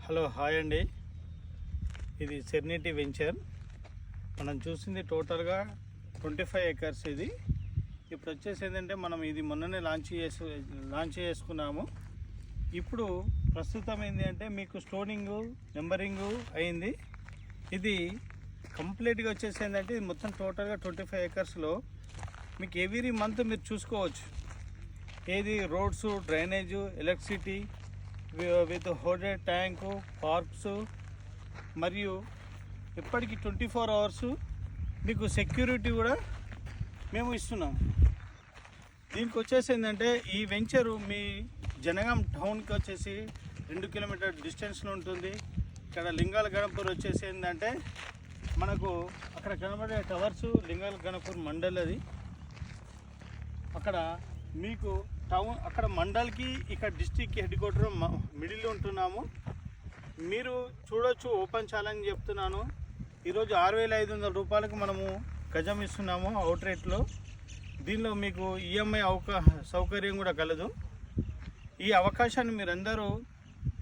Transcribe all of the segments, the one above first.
Hello hi అండి. ఇది సెర్నిటీ venture. మనం చూసింది టోటల్గా 25 ఎకర్స్. ఇది ఇప్పుడు వచ్చేసి ఏంటంటే మనం ఇది మొన్ననే లాంచ్ చేసుకున్నాము. ఇప్పుడు ప్రస్తుతం ఏంటి అంటే మీకు స్టోనింగు నెంబరింగు అయింది. ఇది కంప్లీట్గా వచ్చేసి ఏంటంటే ఇది మొత్తం టోటల్గా 25 ఎకర్స్లో మీకు ఎవ్రీ మంత్ మీరు చూసుకోవచ్చు. ఏది roads, drainage, electricity with hotel tank, parks మరియు ఎప్పటికీ 24 అవర్స్ మీకు సెక్యూరిటీ కూడా మేము ఇస్తున్నాం. దీనికి వచ్చేసి ఏంటంటే ఈ వెంచరు మీ జనగాం టౌన్కి వచ్చేసి 2 కిలోమీటర్ డిస్టెన్స్లో ఉంటుంది. ఇక్కడ లింగాల గణపూర్ వచ్చేసి ఏంటంటే మనకు అక్కడ కనబడే టవర్స్ లింగాల గణపూర్ మండల్. అది అక్కడ మీకు టౌన్, అక్కడ మండల్కి ఇక్కడ డిస్టిక్ హెడ్ క్వార్టర్ మిడిల్లో ఉంటున్నాము. మీరు చూడొచ్చు, ఓపెన్ ఛాలెంజ్ చెప్తున్నాను. ఈరోజు 6,500 రూపాయలకు మనము గజం ఇస్తున్నాము అవుట్ రేట్లో. దీనిలో మీకు ఈఎంఐ సౌకర్యం కూడా కలదు. ఈ అవకాశాన్ని మీరందరూ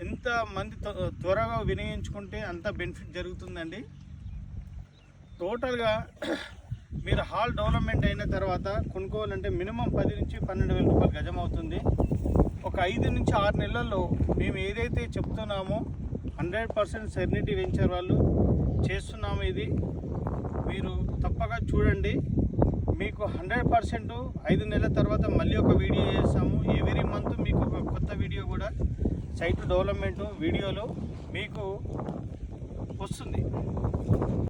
ఎంతమంది త్వరగా వినియోగించుకుంటే అంత బెనిఫిట్ జరుగుతుందండి. టోటల్గా మీరు హాల్ డెవలప్మెంట్ అయిన తర్వాత కొనుక్కోవాలంటే మినిమం 10 నుంచి 12,000 రూపాయలు గజం అవుతుంది. ఒక 5 నుంచి 6 నెలల్లో మేము ఏదైతే చెప్తున్నామో 100% సెర్నిటీ వెంచర్ వాళ్ళు చేస్తున్నాము. ఇది మీరు తప్పగా చూడండి. మీకు 100% 5 నెలల తర్వాత మళ్ళీ ఒక వీడియో చేస్తాము. ఎవ్రీ మంత్ మీకు ఒక కొత్త వీడియో కూడా సైట్ డెవలప్మెంట్ వీడియోలో మీకు వస్తుంది.